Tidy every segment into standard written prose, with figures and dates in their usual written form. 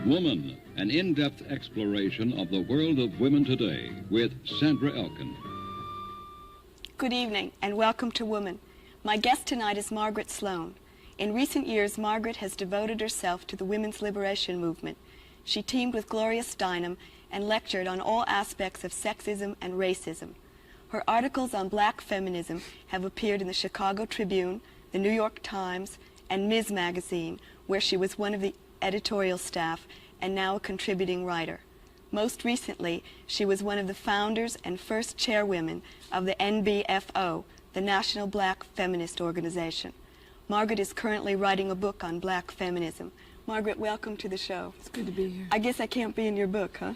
Woman, an in-depth exploration of the world of women today with Sandra Elkin. Good evening and welcome to Woman. My guest tonight is Margaret Sloan. In recent years, Margaret has devoted herself to the women's liberation movement. She teamed with Gloria Steinem and lectured on all aspects of sexism and racism. Her articles on black feminism have appeared in the Chicago Tribune, the New York Times, and Ms. Magazine, where she was one of the editorial staff and now a contributing writer. Most recently, she was one of the founders and first chairwomen of the NBFO, the National Black Feminist Organization. Margaret is currently writing a book on black feminism. Margaret, welcome to the show. It's good to be here. I guess I can't be in your book, huh?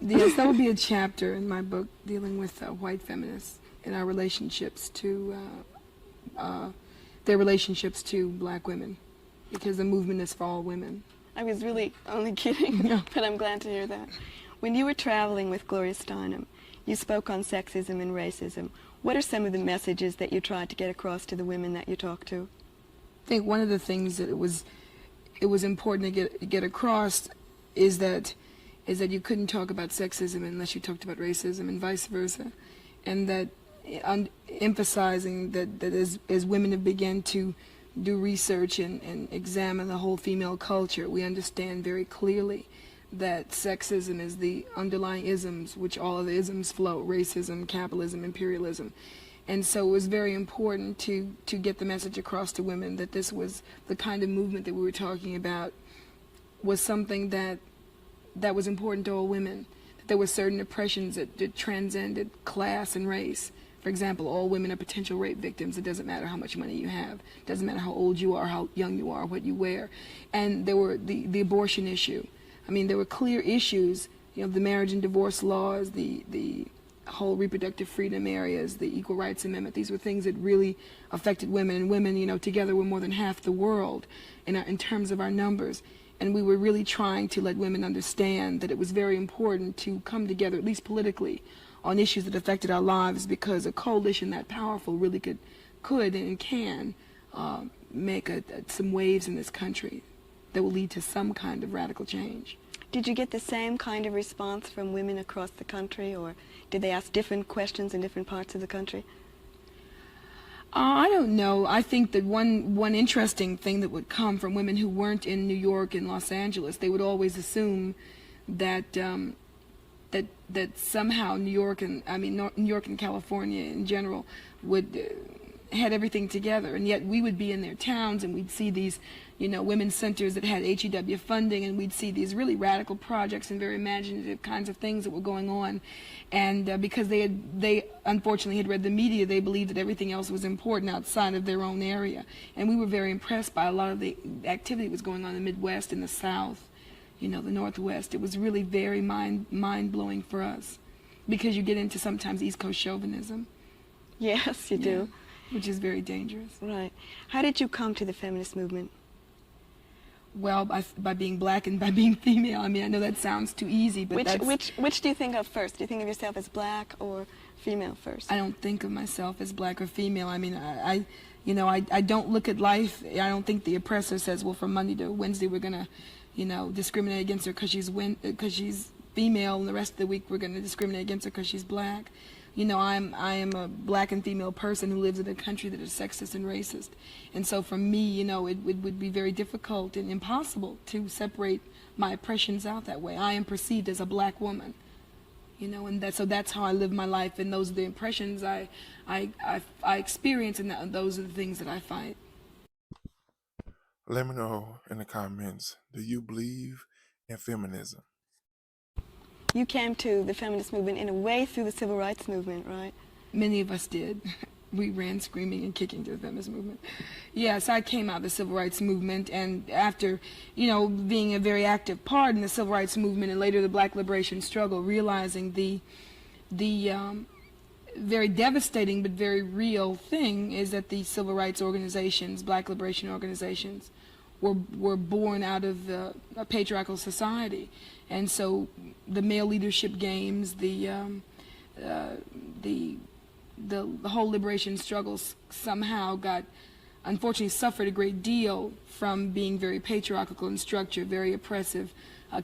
Yes, that would be a chapter in my book dealing with white feminists and our relationships to their relationships to black women, because the movement is for all women. I was really only kidding, No. but I'm glad to hear that. When you were traveling with Gloria Steinem, you spoke on sexism and racism. What are some of the messages that you tried to get across to the women that you talked to? I think one of the things that it was important to get across is that you couldn't talk about sexism unless you talked about racism, and vice versa, and that emphasizing that as women have begun to do research and examine the whole female culture, we understand very clearly that sexism is the underlying isms which all of the isms flow: racism, capitalism, imperialism. And so it was very important to get the message across to women that this was the kind of movement that we were talking about, was something that was important to all women, that there were certain oppressions that transcended class and race. For example, all women are potential rape victims. It doesn't matter how much money you have. It doesn't matter how old you are, how young you are, what you wear. And there were the abortion issue. I mean, there were clear issues, you know, the marriage and divorce laws, the whole reproductive freedom areas, the Equal Rights Amendment. These were things that really affected women. And women, you know, together were more than half the world in terms of our numbers. And we were really trying to let women understand that it was very important to come together, at least politically, on issues that affected our lives, because a coalition that powerful really could and can make some waves in this country that will lead to some kind of radical change. Did you get the same kind of response from women across the country, or did they ask different questions in different parts of the country? I don't know. I think that one interesting thing that would come from women who weren't in New York and Los Angeles, they would always assume that that somehow New York and California in general would had everything together, and yet we would be in their towns and we'd see these, you know, women's centers that had HEW funding, and we'd see these really radical projects and very imaginative kinds of things that were going on. And because they unfortunately had read the media, they believed that everything else was important outside of their own area. And we were very impressed by a lot of the activity that was going on in the Midwest and the South, you know, the Northwest. It was really very mind-blowing for us, because you get into sometimes East Coast chauvinism. Yes, you do. Which is very dangerous. Right. How did you come to the feminist movement? Well, by being black and by being female. I mean, I know that sounds too easy, but which do you think of first? Do you think of yourself as black or female first? I don't think of myself as black or female. I mean, I don't look at life. I don't think the oppressor says, well, from Monday to Wednesday we're gonna, you know, discriminate against her because she's female, and the rest of the week we're gonna discriminate against her because she's black. You know, I am a black and female person who lives in a country that is sexist and racist. And so for me, you know, it would be very difficult and impossible to separate my oppressions out that way. I am perceived as a black woman, you know, and so that's how I live my life, and those are the impressions I experience, and those are the things that I fight. Let me know in the comments, do you believe in feminism? You came to the feminist movement in a way through the civil rights movement, right? Many of us did. We ran screaming and kicking to the feminist movement. Yes, I came out of the civil rights movement, and after, you know, being a very active part in the civil rights movement and later the black liberation struggle, realizing the very devastating but very real thing is that the civil rights organizations, black liberation organizations, were born out of a patriarchal society. And so the male leadership games, the whole liberation struggles somehow got unfortunately suffered a great deal from being very patriarchal in structure, very oppressive,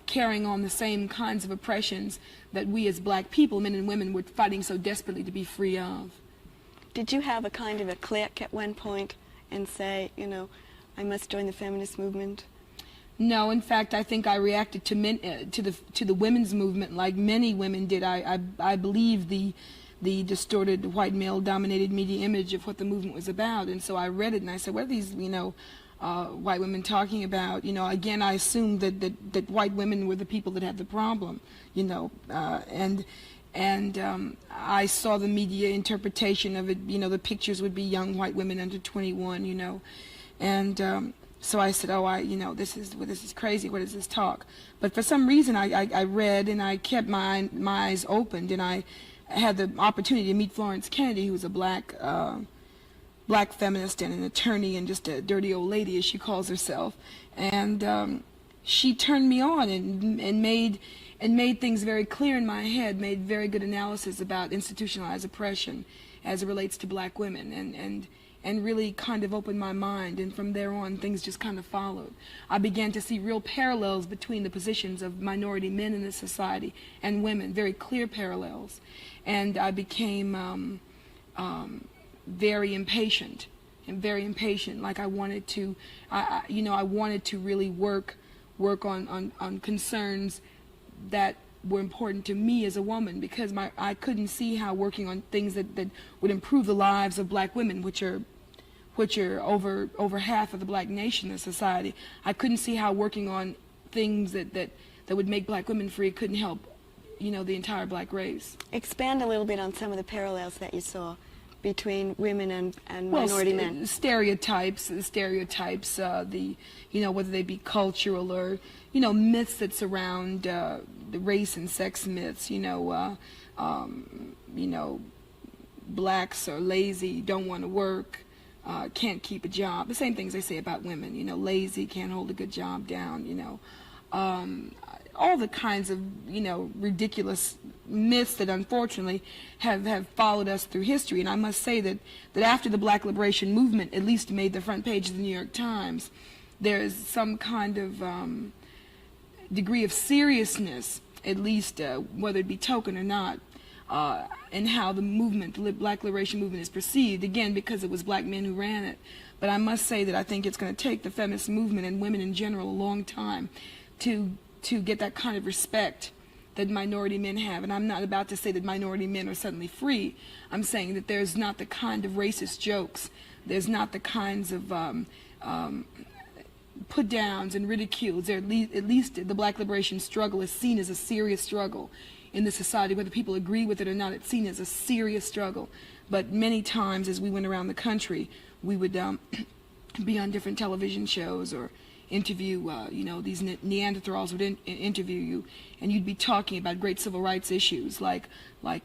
carrying on the same kinds of oppressions that we as black people, men and women, were fighting so desperately to be free of. Did you have a kind of a click at one point and say, you know, I must join the feminist movement? No, in fact, I think I reacted to the women's movement like many women did. I believe the distorted white male-dominated media image of what the movement was about, and so I read it and I said, what are these, you know, white women talking about? You know, again, I assumed that white women were the people that had the problem, you know, and I saw the media interpretation of it. You know, the pictures would be young white women under 21, you know, and so I said, oh, you know, this is crazy. What is this talk? But for some reason, I read and I kept my eyes opened, and I had the opportunity to meet Florence Kennedy, who was a black feminist and an attorney and just a dirty old lady, as she calls herself. And she turned me on and made things very clear in my head, made very good analysis about institutionalized oppression as it relates to black women, and really kind of opened my mind, and from there on things just kind of followed. I began to see real parallels between the positions of minority men in this society and women, very clear parallels, and I became very impatient, like I wanted to, I wanted to really work on concerns that were important to me as a woman, because I couldn't see how working on things that would improve the lives of black women, which are over half of the black nation in society. I couldn't see how working on things that would make black women free couldn't help, you know, the entire black race. Expand a little bit on some of the parallels that you saw between women and minority men. Stereotypes, the, you know, whether they be cultural or, you know, myths that surround the race and sex myths, you know, blacks are lazy, don't want to work, can't keep a job. The same things they say about women, you know, lazy, can't hold a good job down, you know. All the kinds of, you know, ridiculous myths that unfortunately have followed us through history. And I must say that after the Black Liberation Movement at least made the front page of the New York Times, there is some kind of degree of seriousness, at least whether it be token or not, in how the movement, the Black Liberation Movement, is perceived, again, because it was black men who ran it. But I must say that I think it's going to take the feminist movement and women in general a long time to get that kind of respect that minority men have. And I'm not about to say that minority men are suddenly free. I'm saying that there's not the kind of racist jokes, there's not the kinds of put downs and ridicules. At least the Black liberation struggle is seen as a serious struggle in the society. Whether people agree with it or not, it's seen as a serious struggle. But many times as we went around the country, we would be on different television shows or interview, you know, these Neanderthals would interview you, and you'd be talking about great civil rights issues like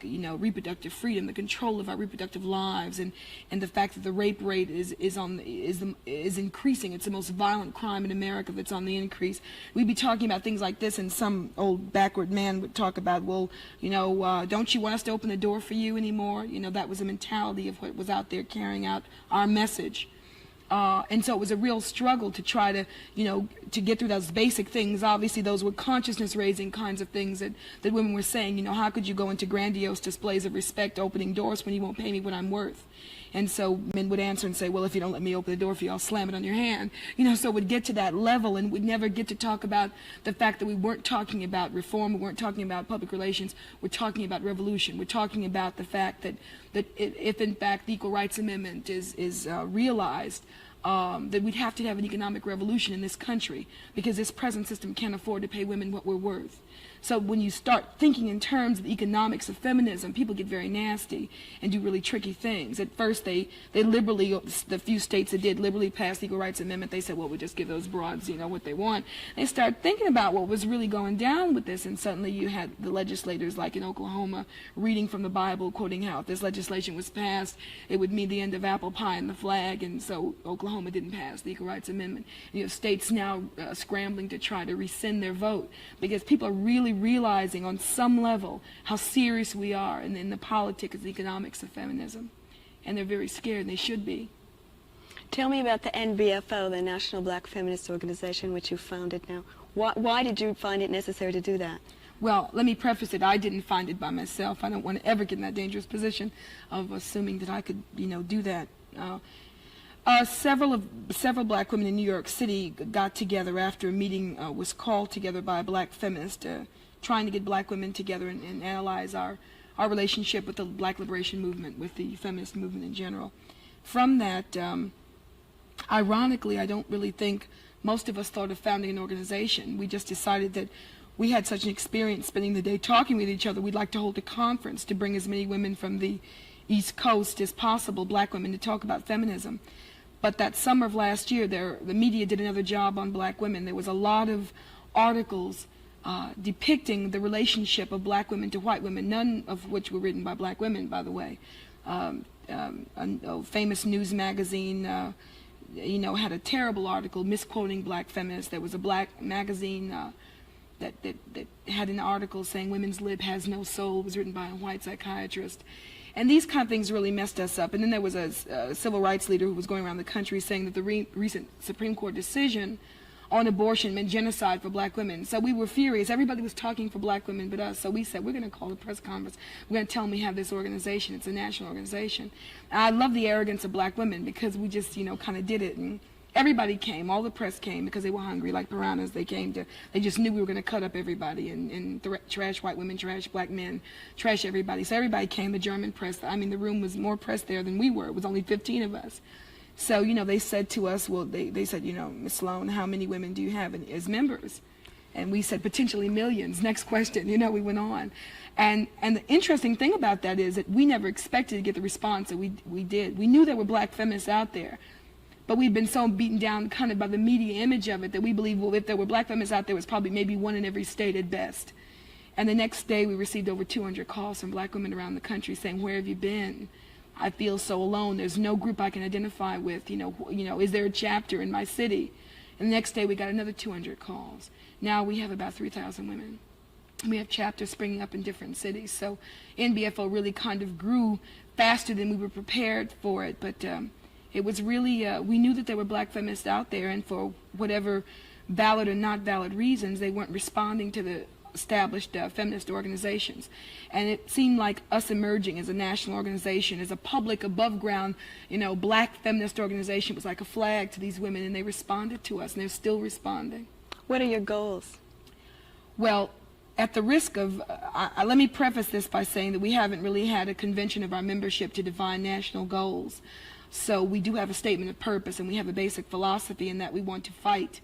you know, reproductive freedom, the control of our reproductive lives, and the fact that the rape rate is increasing. It's the most violent crime in America that's on the increase. We'd be talking about things like this, and some old backward man would talk about, well, you know, don't you want us to open the door for you anymore? You know, that was a mentality of what was out there carrying out our message. And so it was a real struggle to try to, you know, to get through those basic things. Obviously, those were consciousness-raising kinds of things that women were saying, you know, how could you go into grandiose displays of respect, opening doors, when you won't pay me what I'm worth? And so men would answer and say, well, if you don't let me open the door for you, I'll slam it on your hand. You know, so it would get to that level, and we'd never get to talk about the fact that we weren't talking about reform, we weren't talking about public relations, we're talking about revolution. We're talking about the fact that if in fact the Equal Rights Amendment is realized, that we'd have to have an economic revolution in this country, because this present system can't afford to pay women what we're worth. So when you start thinking in terms of the economics of feminism, people get very nasty and do really tricky things. At first, they liberally, the few states that did liberally pass the Equal Rights Amendment, they said, well, we'll just give those broads, you know, what they want. They start thinking about what was really going down with this, and suddenly you had the legislators, like in Oklahoma, reading from the Bible, quoting how if this legislation was passed, it would mean the end of apple pie and the flag, and so Oklahoma didn't pass the Equal Rights Amendment. You have states now scrambling to try to rescind their vote, because people are really realizing on some level how serious we are in the politics and the economics of feminism. And they're very scared, and they should be. Tell me about the NBFO, the National Black Feminist Organization, which you founded now. Why did you find it necessary to do that? Well, let me preface it. I didn't find it by myself. I don't want to ever get in that dangerous position of assuming that I could, do that. Several black women in New York City got together after a meeting was called together by a black feminist, trying to get black women together and analyze our relationship with the black liberation movement, with the feminist movement in general. From that, ironically, I don't really think most of us thought of founding an organization. We just decided that we had such an experience spending the day talking with each other, we'd like to hold a conference to bring as many women from the East Coast as possible, black women, to talk about feminism. But that summer of last year, the media did another job on black women. There was a lot of articles depicting the relationship of black women to white women, none of which were written by black women, by the way. A famous news magazine had a terrible article misquoting black feminists. There was a black magazine that had an article saying women's lib has no soul. It was written by a white psychiatrist. And these kind of things really messed us up. And then there was a civil rights leader who was going around the country saying that the recent Supreme Court decision on abortion meant genocide for black women. So we were furious. Everybody was talking for black women but us. So we said, we're going to call a press conference. We're going to tell them we have this organization. It's a national organization. And I love the arrogance of black women because we just, kind of did it. And everybody came. All the press came because they were hungry like piranhas. They just knew we were going to cut up everybody and trash white women, trash black men, trash everybody. So everybody came, the German press. I mean, the room was more press there than we were. It was only 15 of us. So, they said to us, well, they said, Ms. Sloan, how many women do you have as members? And we said, potentially millions. Next question, we went on. And the interesting thing about that is that we never expected to get the response that we did. We knew there were black feminists out there, but we'd been so beaten down kind of by the media image of it that we believed, well, if there were black feminists out there, it was probably maybe one in every state at best. And the next day we received over 200 calls from black women around the country saying, where have you been? I feel so alone. There's no group I can identify with. Is there a chapter in my city? And the next day we got another 200 calls. Now we have about 3,000 women. We have chapters springing up in different cities. So NBFO really kind of grew faster than we were prepared for it. But it was really, we knew that there were black feminists out there, and for whatever valid or not valid reasons, they weren't responding to the established feminist organizations. And it seemed like us emerging as a national organization, as a public, above ground, black feminist organization was like a flag to these women, and they responded to us, and they're still responding. What are your goals? Well, at the risk of, let me preface this by saying that we haven't really had a convention of our membership to define national goals. So we do have a statement of purpose, and we have a basic philosophy in that we want to fight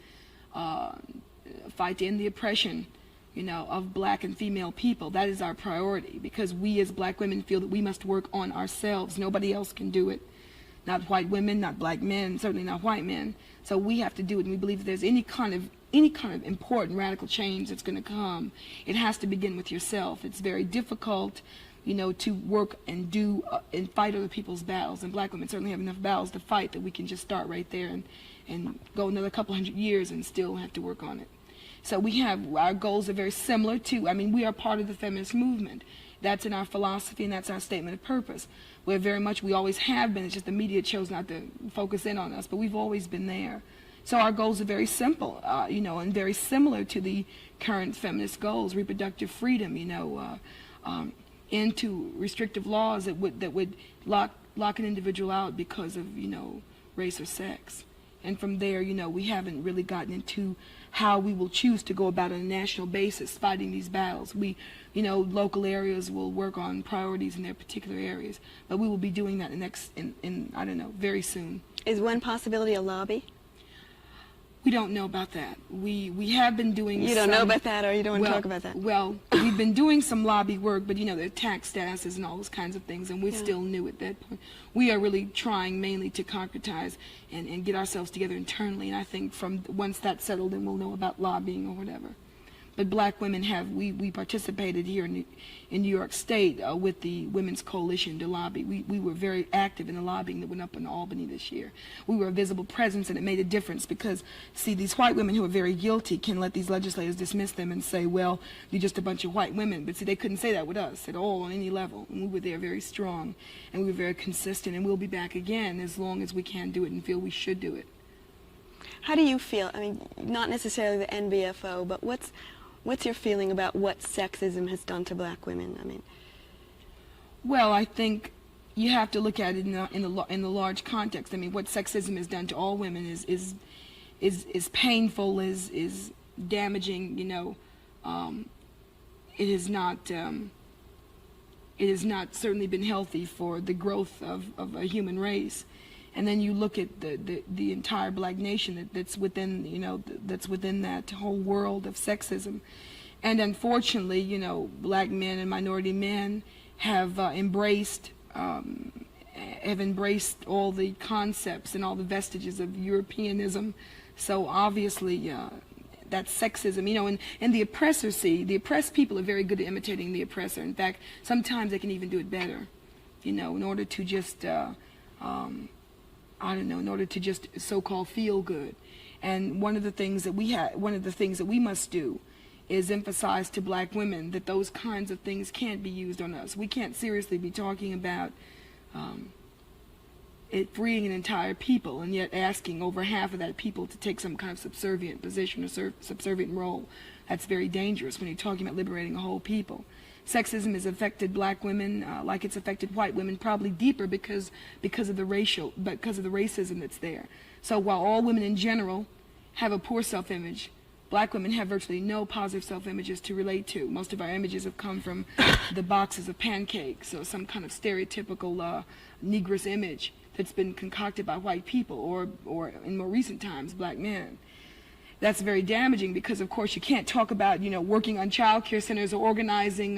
to end the oppression of black and female people. That is our priority, because we as black women feel that we must work on ourselves. Nobody else can do it. Not white women, not black men, certainly not white men. So we have to do it, and we believe if there's any kind of important radical change that's going to come, it has to begin with yourself. It's very difficult, to work and do and fight other people's battles. And black women certainly have enough battles to fight that we can just start right there and go another couple hundred years and still have to work on it. So our goals are very similar to, we are part of the feminist movement. That's in our philosophy, and that's our statement of purpose. We always have been. It's just the media chose not to focus in on us, but we've always been there. So our goals are very simple, and very similar to the current feminist goals: reproductive freedom, into restrictive laws that would lock an individual out because of race or sex. And from there, we haven't really gotten into how we will choose to go about on a national basis fighting these battles. Local areas will work on priorities in their particular areas, but we will be doing that very soon. Is one possibility a lobby? We don't know about that. We have been doing You don't know about that, or you don't want to talk about that? Well, we've been doing some lobby work, but there are tax statuses and all those kinds of things, and we're still new at that point. We are really trying mainly to concretize and get ourselves together internally, and I think once that's settled, then we'll know about lobbying or whatever. but black women have, we participated here in New York State with the Women's Coalition to lobby. We were very active in the lobbying that went up in Albany this year. We were a visible presence, and it made a difference because, see, these white women who are very guilty can let these legislators dismiss them and say, well, you're just a bunch of white women. But see, they couldn't say that with us at all on any level. And we were there very strong, and we were very consistent, and we'll be back again as long as we can do it and feel we should do it. How do you feel? I mean, not necessarily the NBFO, but what's your feeling about what sexism has done to black women? I mean, well, I think you have to look at it in the large context. I mean, what sexism has done to all women is painful, is damaging. You know, it has not certainly been healthy for the growth of a human race. And then you look at the entire black nation that's within, you know, that's within that whole world of sexism. And unfortunately, you know, black men and minority men have embraced all the concepts and all the vestiges of Europeanism. So obviously, that's sexism, you know, and the oppressors, see, the oppressed people are very good at imitating the oppressor. In fact, sometimes they can even do it better, you know, in order to just, I don't know, in order to just so-called feel good. And one of the things that we must do is emphasize to black women that those kinds of things can't be used on us. We can't seriously be talking about it freeing an entire people and yet asking over half of that people to take some kind of subservient position or subservient role. That's very dangerous when you're talking about liberating a whole people. Sexism has affected black women like it's affected white women, probably deeper because of the racism that's there. So while all women in general have a poor self-image, black women have virtually no positive self-images to relate to. Most of our images have come from the boxes of pancakes or some kind of stereotypical negress image that's been concocted by white people or in more recent times, black men. That's very damaging because, of course, you can't talk about, you know, working on child care centers or organizing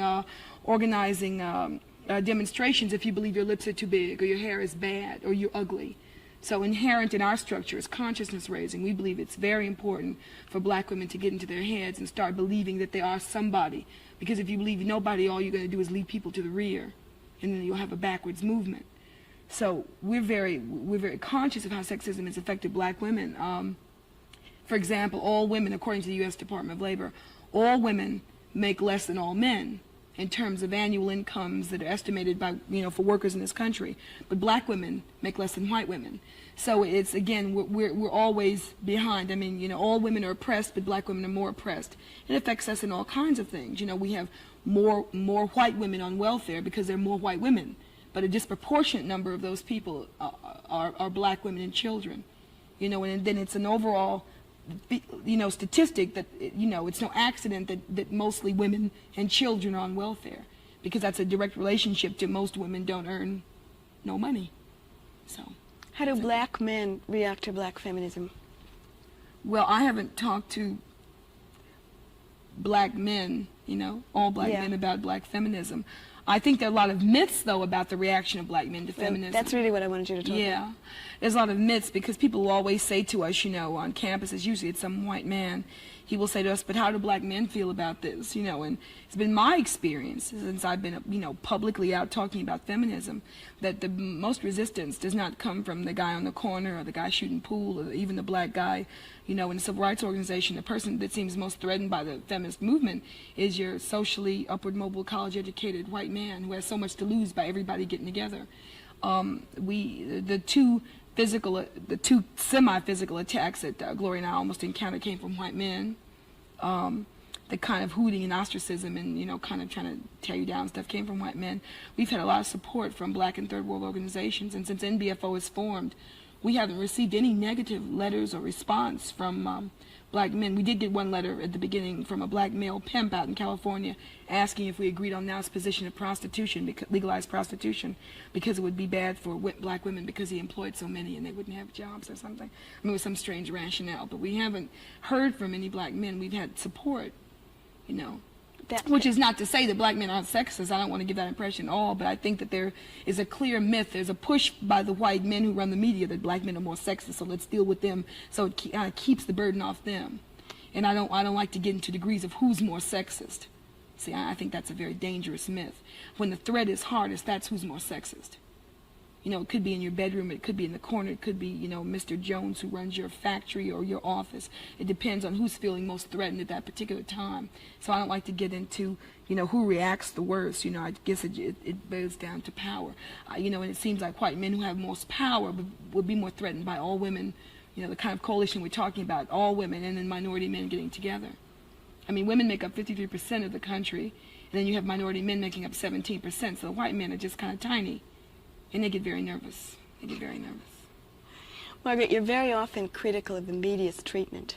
demonstrations if you believe your lips are too big or your hair is bad or you're ugly. So inherent in our structure is consciousness raising. We believe it's very important for black women to get into their heads and start believing that they are somebody. Because if you believe nobody, all you're going to do is lead people to the rear, and then you'll have a backwards movement. So we're very conscious of how sexism has affected black women. For example, all women, according to the U.S. Department of Labor, all women make less than all men in terms of annual incomes that are estimated by, you know, for workers in this country. But black women make less than white women. So it's, again, we're always behind. I mean, you know, all women are oppressed, but black women are more oppressed. It affects us in all kinds of things. You know, we have more white women on welfare because there are more white women. But a disproportionate number of those people are black women and children. You know, and then it's an overall, you know, statistic that, you know, it's no accident that mostly women and children are on welfare, because that's a direct relationship to most women don't earn no money. So how do black men react to black feminism? Well, I haven't talked to black men, you know, all black men about black feminism. I think there are a lot of myths, though, about the reaction of black men to feminism. That's really what I wanted you to talk about. Yeah. There's a lot of myths because people will always say to us, you know, on campuses, usually it's some white man, he will say to us, but how do black men feel about this? You know, and it's been my experience since I've been, you know, publicly out talking about feminism, that the most resistance does not come from the guy on the corner or the guy shooting pool or even the black guy, you know, in a civil rights organization. The person that seems most threatened by the feminist movement is your socially upward mobile, college-educated white man who has so much to lose by everybody getting together. The two semi-physical attacks that Gloria and I almost encountered came from white men. The kind of hooting and ostracism and, you know, kind of trying to tear you down stuff came from white men. We've had a lot of support from black and third world organizations, and since NBFO is formed, we haven't received any negative letters or response from black men. We did get one letter at the beginning from a black male pimp out in California asking if we agreed on now's position of prostitution, legalized prostitution, because it would be bad for black women because he employed so many and they wouldn't have jobs or something. I mean, it was some strange rationale, but we haven't heard from any black men. We've had support, you know. Which is not to say that black men aren't sexist. I don't want to give that impression at all, but I think that there is a clear myth. There's a push by the white men who run the media that black men are more sexist, so let's deal with them, so it keeps the burden off them. And I don't like to get into degrees of who's more sexist. See, I think that's a very dangerous myth. When the thread is hardest, that's who's more sexist. You know, it could be in your bedroom, it could be in the corner, it could be, you know, Mr. Jones who runs your factory or your office. It depends on who's feeling most threatened at that particular time. So I don't like to get into, you know, who reacts the worst. You know, I guess it boils down to power. You know, and it seems like white men who have most power would be more threatened by all women, you know, the kind of coalition we're talking about, all women and then minority men getting together. I mean, women make up 53% of the country, and then you have minority men making up 17%, so the white men are just kind of tiny. And they get very nervous. They get very nervous. Margaret, you're very often critical of the media's treatment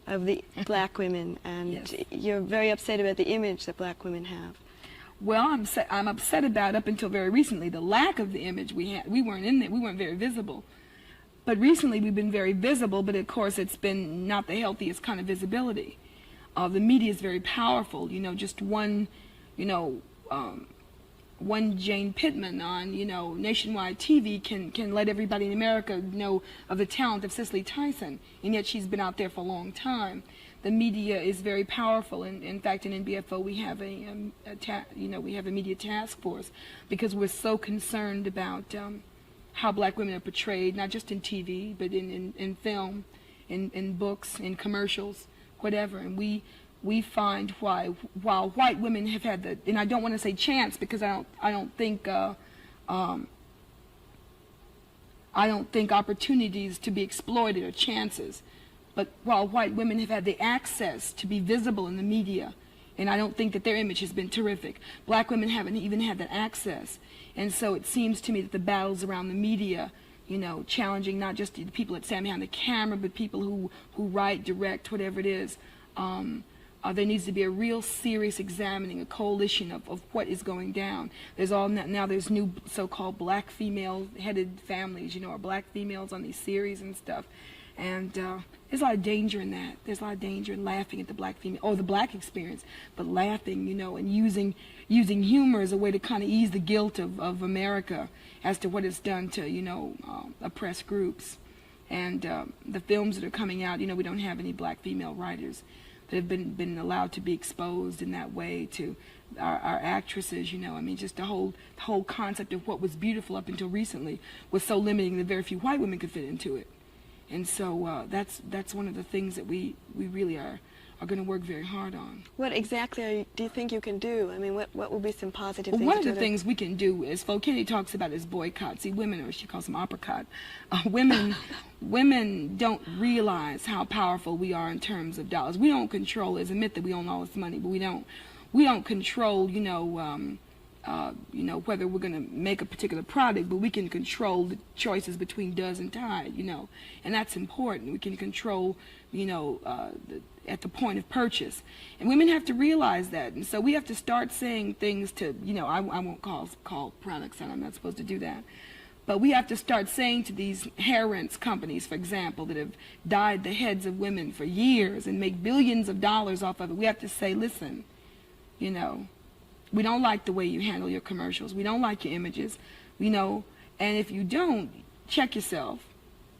of the black women, and Yes. you're very upset about the image that black women have. Well, I'm upset about, up until very recently, the lack of the image we had. We weren't in there. We weren't very visible. But recently we've been very visible, but of course it's been not the healthiest kind of visibility. The media is very powerful. You know, just one, you know, one Jane Pittman on, you know, nationwide TV can let everybody in America know of the talent of Cicely Tyson, and yet she's been out there for a long time. The media is very powerful, and in fact, in NBFO we have we have a media task force because we're so concerned about how black women are portrayed, not just in TV, but in film, in books, in commercials, whatever, and we find while white women have had the, and I don't want to say chance because I don't think opportunities to be exploited are chances, but while white women have had the access to be visible in the media, and I don't think that their image has been terrific, black women haven't even had that access, and so it seems to me that the battles around the media, you know, challenging not just the people that stand behind the camera, but people who write, direct, whatever it is. There needs to be a real serious examining, a coalition of what is going down. There's there's new so-called black female-headed families, you know, or black females on these series and stuff. And there's a lot of danger in that. There's a lot of danger in laughing at the black female, or the black experience, but laughing, you know, and using humor as a way to kind of ease the guilt of America as to what it's done to, you know, oppressed groups. And the films that are coming out, you know, we don't have any black female writers that have been allowed to be exposed in that way to our actresses, you know. I mean, just the whole concept of what was beautiful up until recently was so limiting that very few white women could fit into it. And so that's one of the things that we really are going to work very hard on. What exactly do you think you can do? I mean, what will be some positive Well, things? one of the things we can do is, Flo Kennedy talks about is boycott. See, women, or she calls them apricot, women don't realize how powerful we are in terms of dollars. We don't control, it's a myth that we own all this money, but we don't control, you know, whether we're going to make a particular product, but we can control the choices between does and Tide, you know, and that's important. We can control, you know, at the point of purchase, and women have to realize that, and so we have to start saying things to, you know, I won't call products, and I'm not supposed to do that, but we have to start saying to these hair rinse companies, for example, that have dyed the heads of women for years and make billions of dollars off of it, we have to say, listen, you know, we don't like the way you handle your commercials. We don't like your images, you know, and if you don't, check yourself.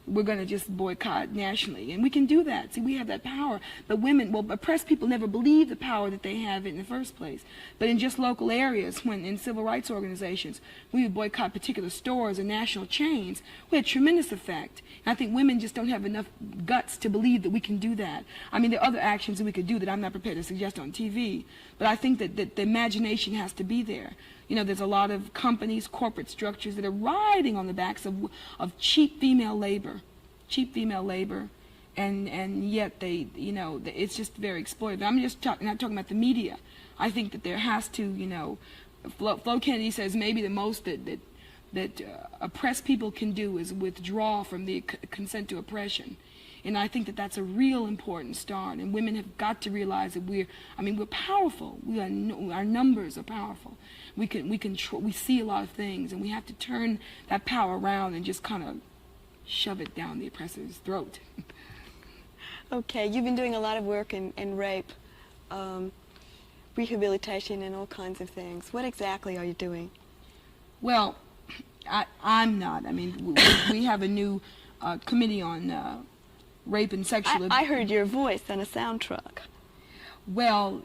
We're going to just boycott nationally, and we can do that. See, we have that power. But women, well, oppressed people never believe the power that they have in the first place. But in just local areas, when in civil rights organizations, we would boycott particular stores and national chains, we had tremendous effect. And I think women just don't have enough guts to believe that we can do that. I mean, there are other actions that we could do that I'm not prepared to suggest on TV, but I think that the imagination has to be there. You know, there's a lot of companies, corporate structures that are riding on the backs of cheap female labor, and yet they, you know, it's just very exploitative. I'm just not talking about the media. I think that there has to, you know, Flo Kennedy says maybe the most that oppressed people can do is withdraw from the consent to oppression. And I think that that's a real important start. And women have got to realize that we're powerful. Our numbers are powerful. We see a lot of things, and we have to turn that power around and just kind of shove it down the oppressor's throat. Okay, you've been doing a lot of work in rape, rehabilitation, and all kinds of things. What exactly are you doing? Well, I'm not. I mean, we have a new committee on rape and sexual abuse. I heard your voice on a sound truck. Well,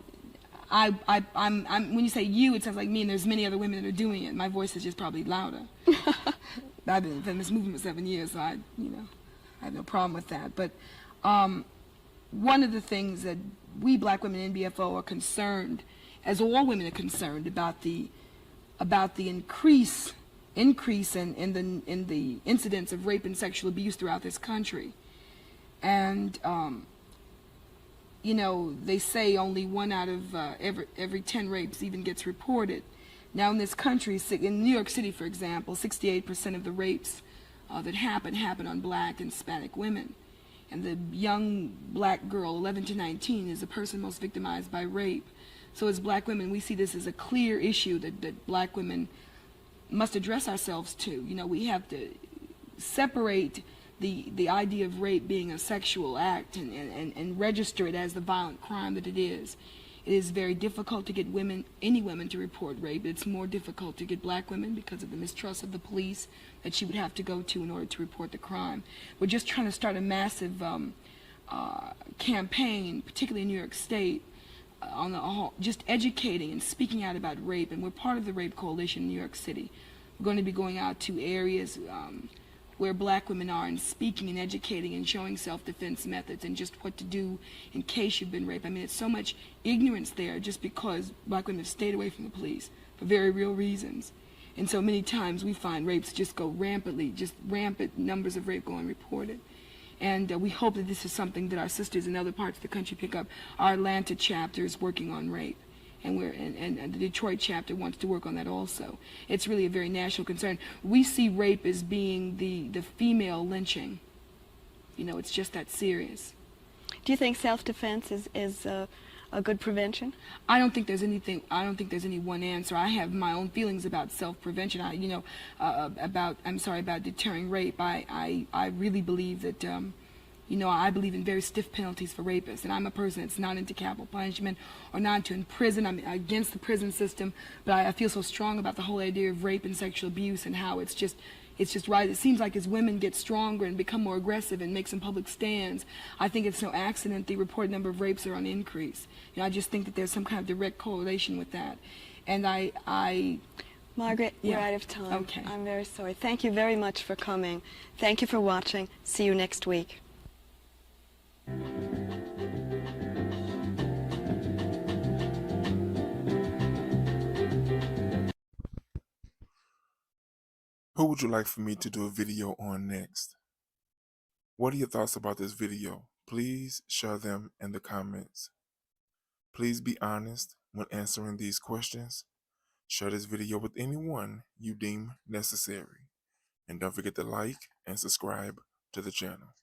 I'm when you say you, it sounds like me, and there's many other women that are doing it. My voice is just probably louder. I've been in the feminist movement for 7 years, so I have no problem with that. But one of the things that we black women in BFO are concerned, as all women are concerned, about the increase in the incidence of rape and sexual abuse throughout this country. And they say only 1 out of every 10 rapes even gets reported. Now in this country, in New York City, for example, 68% of the rapes that happen on black and Hispanic women. And the young black girl, 11 to 19, is the person most victimized by rape. So as black women, we see this as a clear issue that black women must address ourselves to. We have to separate the idea of rape being a sexual act and register it as the violent crime that it is. It is very difficult to get any women to report rape. It's more difficult to get black women because of the mistrust of the police that she would have to go to in order to report the crime. We're just trying to start a massive campaign, particularly in New York State, just educating and speaking out about rape. And we're part of the Rape Coalition in New York City. We're going to be going out to areas where black women are and speaking and educating and showing self-defense methods and just what to do in case you've been raped. I mean, it's so much ignorance there just because black women have stayed away from the police for very real reasons. And so many times we find rapes just go rampantly, just rampant numbers of rape go unreported. And we hope that this is something that our sisters in other parts of the country pick up. Our Atlanta chapter is working on rape. And the Detroit chapter wants to work on that also. It's really a very national concern. We see rape as being the female lynching. It's just that serious. Do you think self-defense is a good prevention? I don't think there's any one answer. I have my own feelings about self-prevention. About deterring rape. I really believe that. I believe in very stiff penalties for rapists, and I'm a person that's not into capital punishment or not into in prison. I'm against the prison system, but I feel so strong about the whole idea of rape and sexual abuse and how it's just right. It seems like as women get stronger and become more aggressive and make some public stands, I think it's no accident the reported number of rapes are on increase. I just think that there's some kind of direct correlation with that. And Margaret, yeah. We're out of time. Okay. I'm very sorry. Thank you very much for coming. Thank you for watching. See you next week. Who would you like for me to do a video on next? What are your thoughts about this video? Please share them in the comments. Please be honest when answering these questions. Share this video with anyone you deem necessary. And don't forget to like and subscribe to the channel.